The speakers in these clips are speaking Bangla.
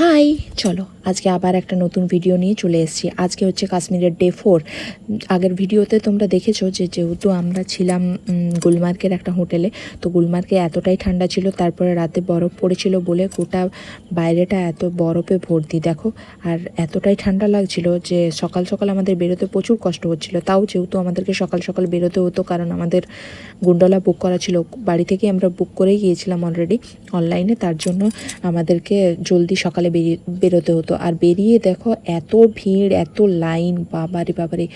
হাই, চলো আজকে আবার একটা নতুন ভিডিও নিয়ে চলে এসেছি। আজকে হচ্ছে কাশ্মীরের ডে 4। আগের ভিডিওতে তোমরা দেখেছো যেহেতু আমরা ছিলাম গুলমার্গের একটা হোটেলে, তো গুলমার্গে এতটাই ঠান্ডা ছিল, তারপরে রাতে বরফ পড়েছিল বলে গোটা বাইরেটা এত বরফে ভর্তি দেখো। আর এতটাই ঠান্ডা লাগছিল যে সকাল সকাল আমাদের বেরোতে প্রচুর কষ্ট হচ্ছিল। তাও যেহেতু আমাদেরকে সকাল সকাল বেরোতে হতো, কারণ আমাদের গোন্ডোলা বুক করা ছিল, বাড়ি থেকে আমরা বুক করেই গিয়েছিলাম অলরেডি অনলাইনে, তার জন্য আমাদেরকে জলদি সকালে বেরোতে হতো। আর বেরিয়ে দেখো এত ভিড়, এত লাইন, বাবারে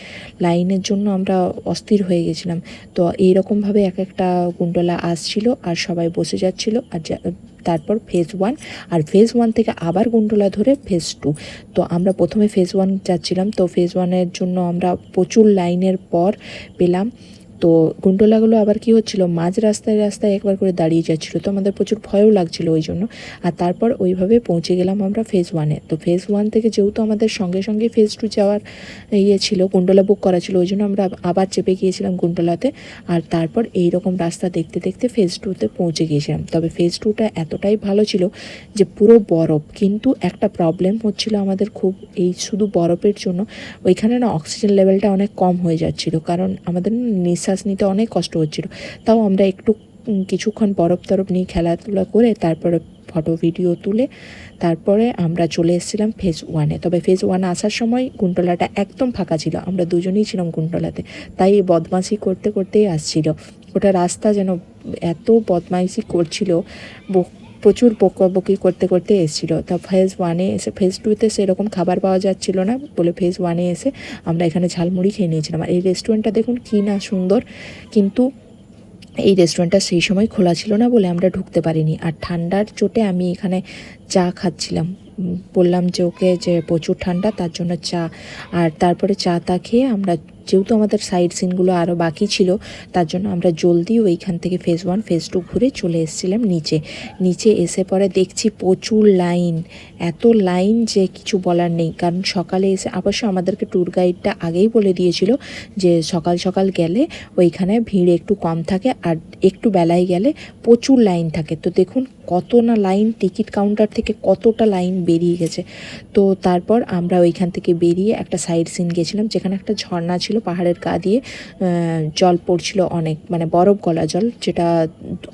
লাইনের জন্য আমরা অস্থির হয়ে গেছিলাম। তো এইরকমভাবে এক একটা গোন্ডোলা আসছিল আর সবাই বসে যাচ্ছিল। আর তারপর ফেজ 1, আর ফেজ 1 থেকে আবার গোন্ডোলা ধরে ফেজ 2। তো আমরা প্রথমে ফেজ 1 যাচ্ছিলাম, তো ফেজ 1-এর জন্য আমরা প্রচুর লাইনের পর পেলাম। তো গোন্ডোলাগুলো আবার কি হচ্ছিল, মাঝ রাস্তায় রাস্তায় একবার করে দাঁড়িয়ে যাচ্ছিলো, তো আমাদের প্রচুর ভয়ও লাগছিল ওই জন্য। আর তারপর ওইভাবে পৌঁছে গেলাম আমরা ফেজ 1-এ। তো ফেজ 1 থেকে যেহেতু আমাদের সঙ্গে সঙ্গে ফেজ 2 যাওয়ার ছিল, গোন্ডোলা বুক করা ছিল, ওই জন্য আমরা আবার চেপে গিয়েছিলাম গোন্ডোলাতে। আর তারপর এইরকম রাস্তা দেখতে দেখতে ফেজ 2-তে পৌঁছে গিয়েছিলাম। তবে ফেজ 2টা এতটাই ভালো ছিল যে পুরো বরফ, কিন্তু একটা প্রবলেম হচ্ছিল আমাদের খুব, এই শুধু বরফের জন্য ওইখানে না অক্সিজেন লেভেলটা অনেক কম হয়ে যাচ্ছিল, কারণ আমাদের নিঃশ্বাস নিতে অনেক কষ্ট হচ্ছিল। তাও আমরা একটু কিছুক্ষণ বরফ নিয়ে খেলাধুলা করে তারপরে ফটো ভিডিও তুলে তারপরে আমরা চলে এসেছিলাম ফেজ 1-এ। তবে ফেজ 1 আসার সময় কুন্তলাটা একদম ফাঁকা ছিল, আমরা দুজনেই ছিলাম কুন্তলাতে, তাই বদমাশি করতে করতেই আসছিল। ওটা রাস্তা যেন এত বদমাইশি করছিল, প্রচুর বকাবকি করতে করতে এসেছিল। তা ফেজ 1-এ এসে ফেজ 2-তে সেরকম খাবার পাওয়া যাচ্ছিল না বলে ফেজ 1-এ এসে আমরা এখানে ঝালমুড়ি খেয়ে নিয়েছিলাম। আর এই রেস্টুরেন্টটা দেখুন কী না সুন্দর, কিন্তু এই রেস্টুরেন্টটা সেই সময় খোলা ছিল না বলে আমরা ঢুকতে পারিনি। আর ঠান্ডার চোটে আমি এখানে চা খাচ্ছিলাম, বললাম যে ওকে যে প্রচুর ঠান্ডা, তার জন্য চা। আর তারপরে চা খেয়ে আমরা, যেহেতু আমাদের সাইড সিনগুলো আরও বাকি ছিল, তার জন্য আমরা জলদি ওইখান থেকে ফেজ 1 ফেজ 2 ঘুরে চলে এসেছিলাম নিচে এসে পরে দেখছি প্রচুর লাইন, এত লাইন যে কিছু বলার নেই। কারণ সকালে এসে অবশ্য আমাদেরকে ট্যুর গাইডটা আগেই বলে দিয়েছিল যে সকাল সকাল গেলে ওইখানে ভিড় একটু কম থাকে, আর একটু বেলায় গেলে প্রচুর লাইন থাকে। তো দেখুন কত না লাইন, টিকিট কাউন্টার থেকে কতটা লাইন বেরিয়ে গেছে। তো তারপর আমরা ওইখান থেকে বেরিয়ে একটা সাইড সিন গেছিলাম, যেখানে একটা ঝর্ণা ছিল, পাহাড়ের গা দিয়ে জল পড়ছিল অনেক, মানে বরফ গলা জল, যেটা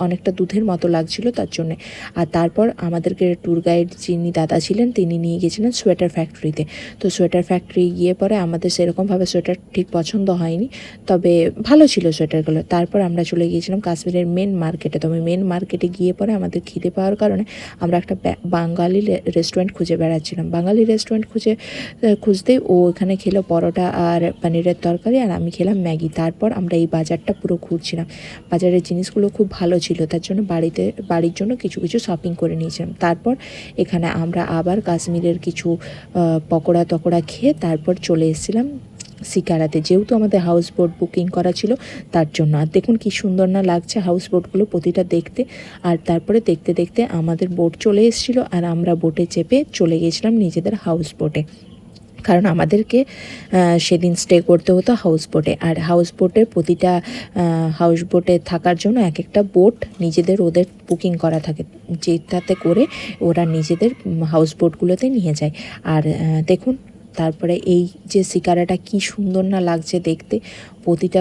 অনেকটা দুধের মতো লাগছিল তার জন্যে। আর তারপর আমাদেরকে ট্যুর গাইড যিনি দাদা ছিলেন তিনি নিয়ে গেছিলেন সোয়েটার ফ্যাক্টরিতে। তো সোয়েটার ফ্যাক্টরি গিয়ে পরে আমাদের সেরকমভাবে সোয়েটার ঠিক পছন্দ হয়নি, তবে ভালো ছিল সোয়েটারগুলো। তারপর আমরা চলে গিয়েছিলাম কাশ্মীরের মেন মার্কেটে। তবে মেন মার্কেটে গিয়ে পরে আমাদের খিদে পাওয়ার কারণে আমরা একটা বাঙালি রেস্টুরেন্ট খুঁজে বেড়াচ্ছিলাম। বাঙালি রেস্টুরেন্ট খুঁজতেই ও এখানে খেলো পরোটা আর পনিরের তরকারি, আর আমি খেলাম ম্যাগি। তারপর আমরা এই বাজারটা পুরো ঘুরছিলাম, বাজারের জিনিসগুলো খুব ভালো ছিল, তার জন্য বাড়ির জন্য কিছু কিছু শপিং করে নিয়েছিলাম। তারপর এখানে আমরা আবার কাশ্মীরের কিছু পকোড়া টকোড়া খেয়ে তারপর চলে এসেছিলাম শিকারাতে, যেহেতু আমাদের হাউস বোট বুকিং করা ছিল তার জন্য। আর দেখুন কি সুন্দর না লাগছে হাউস বোটগুলো প্রতিটা দেখতে। আর তারপরে দেখতে দেখতে আমাদের বোট চলে এসেছিলো, আর আমরা বোটে চেপে চলে গিয়েছিলাম নিজেদের হাউস বোটে, কারণ আমাদেরকে সেদিন স্টে করতে হতো হাউস বোটে। আর হাউস বোটের প্রতিটা হাউস বোটে থাকার জন্য এক একটা বোট নিজেদের ওদের বুকিং করা থাকে, যেটাতে করে ওরা নিজেদের হাউস বোটগুলোতে নিয়ে যায়। আর দেখুন তারপরে এই যে শিকারাটা কি সুন্দর না লাগছে দেখতে প্রতিটা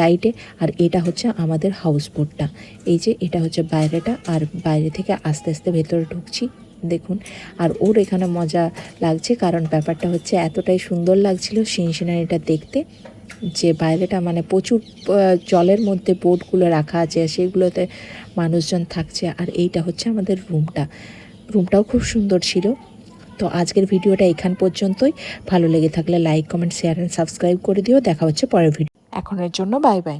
লাইটে। আর এটা হচ্ছে আমাদের হাউস বোটটা, এই যে এটা হচ্ছে বাইরেটা, আর বাইরে থেকে আস্তে আস্তে ভেতরে ঢুকছি দেখুন। আর ওর এখানে মজা লাগছে, কারণ ব্যাপারটা হচ্ছে এতটাই সুন্দর লাগছিল সিনারিটা দেখতে, যে বাইরেটা মানে প্রচুর জলের মধ্যে বোটগুলো রাখা আছে, সেগুলোতে মানুষজন থাকছে। আর এইটা হচ্ছে আমাদের রুমটাও খুব সুন্দর ছিল। তো আজকের ভিডিওটা এখান পর্যন্তই। ভালো লেগে থাকলে like comment share and subscribe করে দিও। দেখা হচ্ছে পরের ভিডিও। এখনের জন্য বাই বাই।